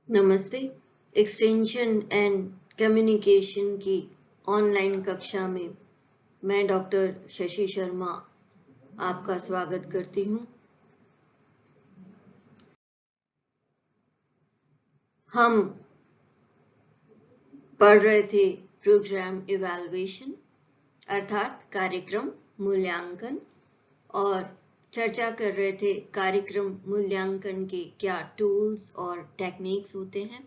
नमस्ते। Extension and communication की online कक्षा में मैं डॉक्टर शशि शर्मा आपका स्वागत करती हूँ। हम पढ़ रहे थे प्रोग्राम इवैल्यूएशन अर्थात कार्यक्रम मूल्यांकन और चर्चा कर रहे थे कार्यक्रम मूल्यांकन के क्या टूल्स और टेक्निक्स होते हैं।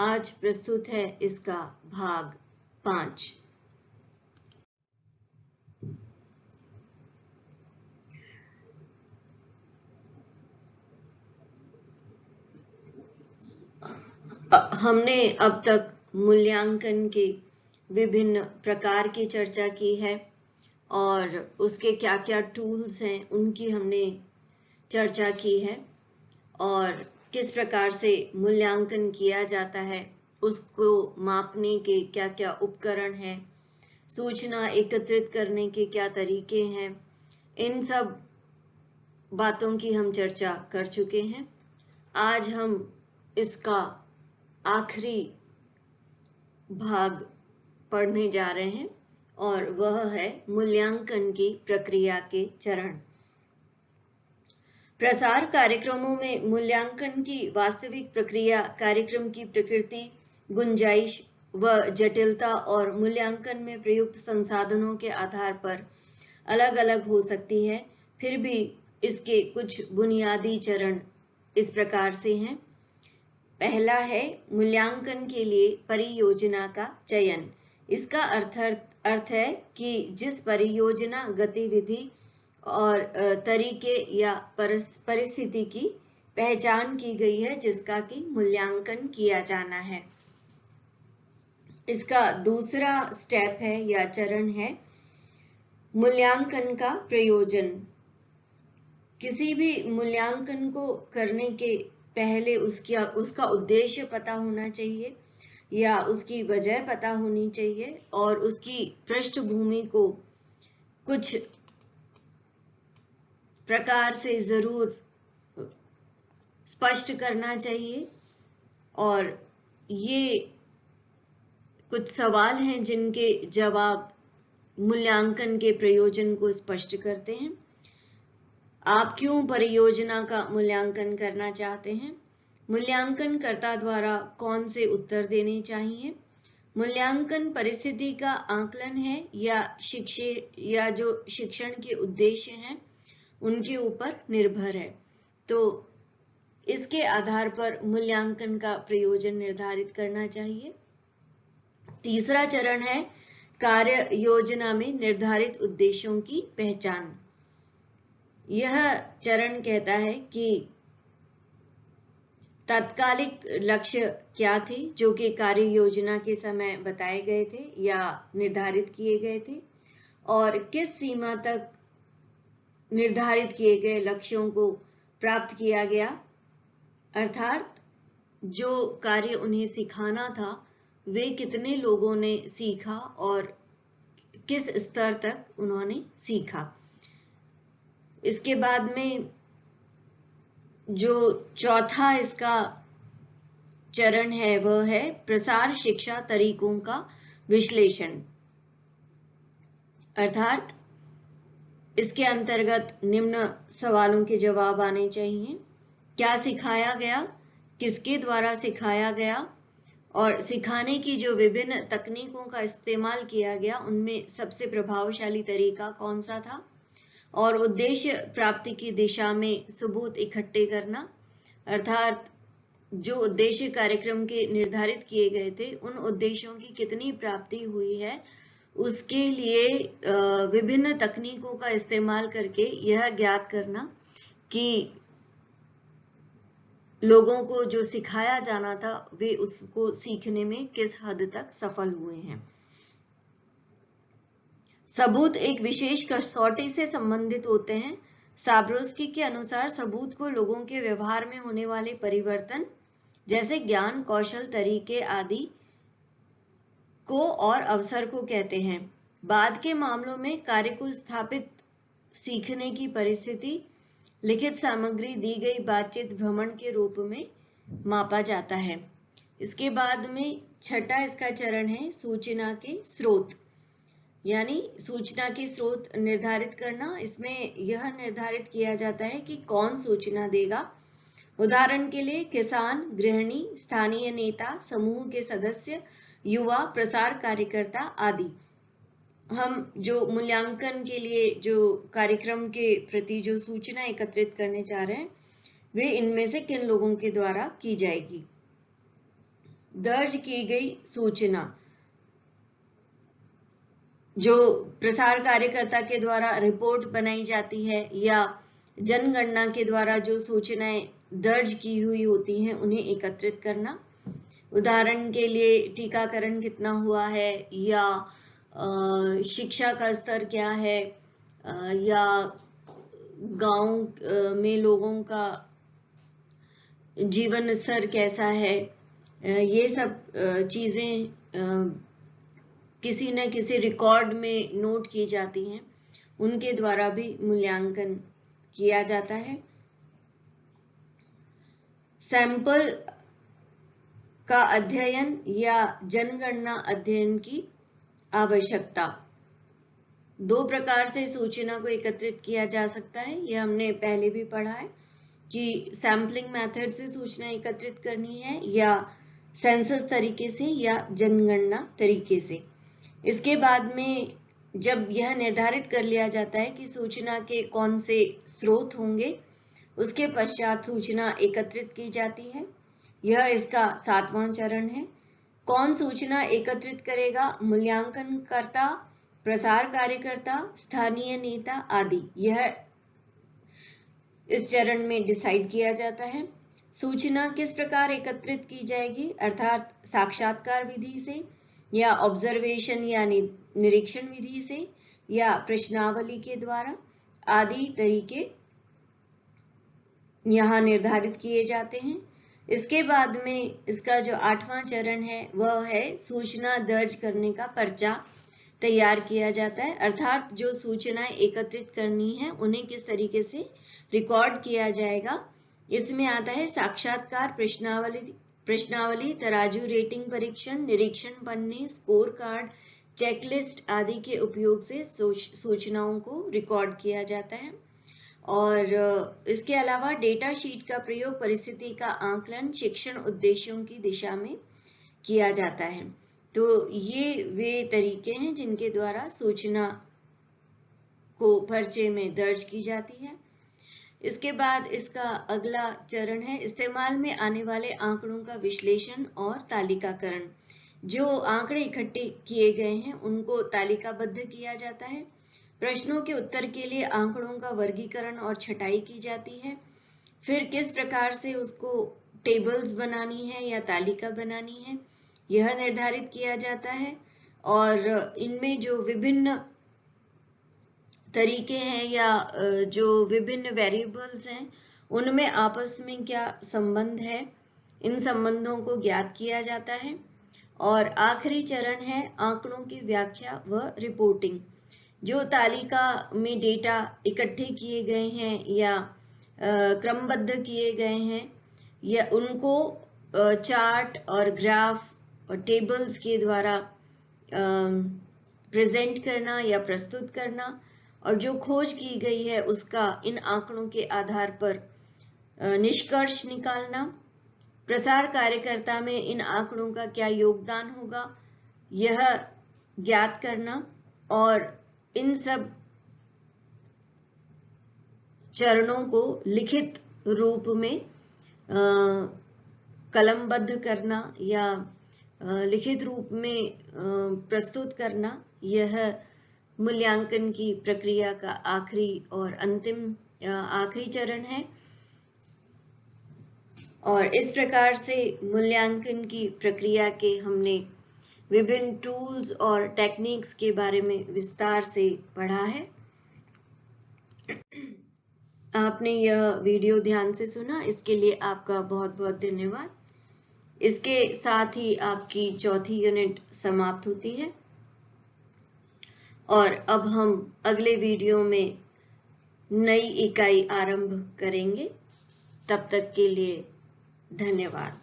आज प्रस्तुत है इसका भाग 5। हमने अब तक मूल्यांकन के विभिन्न प्रकार की चर्चा की है और उसके क्या क्या टूल्स हैं उनकी हमने चर्चा की है और किस प्रकार से मूल्यांकन किया जाता है, उसको मापने के क्या क्या उपकरण हैं, सूचना एकत्रित करने के क्या तरीके हैं, इन सब बातों की हम चर्चा कर चुके हैं। आज हम इसका आखिरी भाग पढ़ने जा रहे हैं और वह है मूल्यांकन की प्रक्रिया के चरण। प्रसार कार्यक्रमों में मूल्यांकन की वास्तविक प्रक्रिया कार्यक्रम की प्रकृति, गुंजाइश व जटिलता और मूल्यांकन में प्रयुक्त संसाधनों के आधार पर अलग-अलग हो सकती है। फिर भी इसके कुछ बुनियादी चरण इस प्रकार से हैं। पहला है मूल्यांकन के लिए परियोजना का चयन। इसका अर्थ है कि जिस परियोजना गतिविधि और तरीके या परिस्थिति की पहचान की गई है जिसका कि मूल्यांकन किया जाना है। इसका दूसरा स्टेप है या चरण है मूल्यांकन का प्रयोजन। किसी भी मूल्यांकन को करने के पहले उसका उद्देश्य पता होना चाहिए या उसकी वजह पता होनी चाहिए और उसकी पृष्ठभूमि को कुछ प्रकार से जरूर स्पष्ट करना चाहिए। और ये कुछ सवाल हैं जिनके जवाब मूल्यांकन के प्रयोजन को स्पष्ट करते हैं। आप क्यों परियोजना का मूल्यांकन करना चाहते हैं? मूल्यांकनकर्ता द्वारा कौन से उत्तर देने चाहिए? मूल्यांकन परिस्थिति का आकलन है या जो शिक्षण के उद्देश्य हैं उनके ऊपर निर्भर है। तो इसके आधार पर मूल्यांकन का प्रयोजन निर्धारित करना चाहिए। तीसरा चरण है कार्य योजना में निर्धारित उद्देश्यों की पहचान। यह चरण कहता है कि तात्कालिक लक्ष्य क्या थे जो कि कार्य योजना के समय बताए गए थे या निर्धारित किए गए थे और किस सीमा तक निर्धारित किए गए लक्ष्यों को प्राप्त किया गया, अर्थात जो कार्य उन्हें सिखाना था वे कितने लोगों ने सीखा और किस स्तर तक उन्होंने सीखा। इसके बाद में जो चौथा इसका चरण है वह है प्रसार शिक्षा तरीकों का विश्लेषण, अर्थात इसके अंतर्गत निम्न सवालों के जवाब आने चाहिए। क्या सिखाया गया, किसके द्वारा सिखाया गया और सिखाने की जो विभिन्न तकनीकों का इस्तेमाल किया गया उनमें सबसे प्रभावशाली तरीका कौन सा था और उद्देश्य प्राप्ति की दिशा में सबूत इकट्ठे करना, अर्थात जो उद्देश्य कार्यक्रम के निर्धारित किए गए थे उन उद्देश्यों की कितनी प्राप्ति हुई है उसके लिए विभिन्न तकनीकों का इस्तेमाल करके यह ज्ञात करना कि लोगों को जो सिखाया जाना था वे उसको सीखने में किस हद तक सफल हुए हैं। सबूत एक विशेष कसौटी से संबंधित होते हैं। साब्रोस्की के अनुसार सबूत को लोगों के व्यवहार में होने वाले परिवर्तन जैसे ज्ञान, कौशल, तरीके आदि को और अवसर को कहते हैं। बाद के मामलों में कार्य को स्थापित सीखने की परिस्थिति, लिखित सामग्री, दी गई बातचीत, भ्रमण के रूप में मापा जाता है। इसके बाद में छठा इसका चरण है सूचना के स्रोत, यानी सूचना के स्रोत निर्धारित करना। इसमें यह निर्धारित किया जाता है कि कौन सूचना देगा। उदाहरण के लिए किसान, गृहिणी, स्थानीय नेता, समूह के सदस्य, युवा, प्रसार कार्यकर्ता आदि। हम जो मूल्यांकन के लिए जो कार्यक्रम के प्रति जो सूचना एकत्रित करने जा रहे हैं, वे इनमें से किन लोगों के द्वारा की जाएगी। दर्ज की गई सूचना, जो प्रसार कार्यकर्ता के द्वारा रिपोर्ट बनाई जाती है या जनगणना के द्वारा जो सूचनाएं दर्ज की हुई होती हैं, उन्हें एकत्रित करना। उदाहरण के लिए टीकाकरण कितना हुआ है, या शिक्षा का स्तर क्या है, या गांव में लोगों का जीवन स्तर कैसा है, ये सब चीजें किसी न किसी रिकॉर्ड में नोट की जाती हैं, उनके द्वारा भी मूल्यांकन किया जाता है। सैंपल का अध्ययन या जनगणना अध्ययन की आवश्यकता। दो प्रकार से सूचना को एकत्रित किया जा सकता है, यह हमने पहले भी पढ़ा है कि सैम्पलिंग मेथड से सूचना एकत्रित करनी है, या सेंसस तरीके से, या जनगणना तरीके से। इसके बाद में जब यह निर्धारित कर लिया जाता है कि सूचना के कौन से स्रोत होंगे, उसके पश्चात सूचना एकत्रित की जाती है। यह इसका 7वां चरण है। कौन सूचना एकत्रित करेगा? मूल्यांकनकर्ता, प्रसार कार्यकर्ता, स्थानीय नेता आदि। यह इस चरण में डिसाइड किया जाता है। सूचना किस प्रकार एकत्रित की जाएगी, अर्थात साक्षात्कार विधि से, या ऑब्जर्वेशन या निरीक्षण विधि से, या प्रश्नावली के द्वारा आदि तरीके यहाँ निर्धारित किए जाते हैं। इसके बाद में इसका जो 8वां चरण है वह है सूचना दर्ज करने का पर्चा तैयार किया जाता है, अर्थात जो सूचनाएं एकत्रित करनी है उन्हें किस तरीके से रिकॉर्ड किया जाएगा। इसमें आता है साक्षात्कार, प्रश्नावली, तराजू रेटिंग परीक्षण, निरीक्षण पन्ने, स्कोर कार्ड, चेकलिस्ट आदि के उपयोग से सूचनाओं को रिकॉर्ड किया जाता है। और इसके अलावा डेटा शीट का प्रयोग परिस्थिति का आकलन शिक्षण उद्देश्यों की दिशा में किया जाता है। तो ये वे तरीके हैं जिनके द्वारा सूचना को पर्चे में दर्ज की जाती है। इसके बाद इसका अगला चरण है इस्तेमाल में आने वाले आंकड़ों का विश्लेषण और तालिकाकरण। जो आंकड़े इकट्ठे किए गए हैं उनको तालिकाबद्ध किया जाता है। प्रश्नों के उत्तर के लिए आंकड़ों का वर्गीकरण और छटाई की जाती है। फिर किस प्रकार से उसको टेबल्स बनानी है या तालिका बनानी है, यह निर्धारित किया जाता है। और इनमें जो विभिन्न तरीके हैं या जो विभिन्न वेरिएबल्स हैं उनमें आपस में क्या संबंध है, इन संबंधों को ज्ञात किया जाता है। और आखिरी चरण है आंकड़ों की व्याख्या व रिपोर्टिंग। जो तालिका में डेटा इकट्ठे किए गए हैं या क्रमबद्ध किए गए हैं, या उनको चार्ट और ग्राफ और टेबल्स के द्वारा प्रेजेंट करना या प्रस्तुत करना, और जो खोज की गई है उसका इन आंकड़ों के आधार पर निष्कर्ष निकालना। प्रसार कार्यकर्ता में इन आंकड़ों का क्या योगदान होगा, यह ज्ञात करना। और इन सब चरणों को लिखित रूप में कलमबद्ध करना या लिखित रूप में प्रस्तुत करना, यह मूल्यांकन की प्रक्रिया का आखिरी और अंतिम आखिरी चरण है। और इस प्रकार से मूल्यांकन की प्रक्रिया के हमने विभिन्न टूल्स और टेक्निक्स के बारे में विस्तार से पढ़ा है। आपने यह वीडियो ध्यान से सुना, इसके लिए आपका बहुत बहुत धन्यवाद। इसके साथ ही आपकी चौथी यूनिट समाप्त होती है और अब हम अगले वीडियो में नई इकाई आरंभ करेंगे। तब तक के लिए धन्यवाद।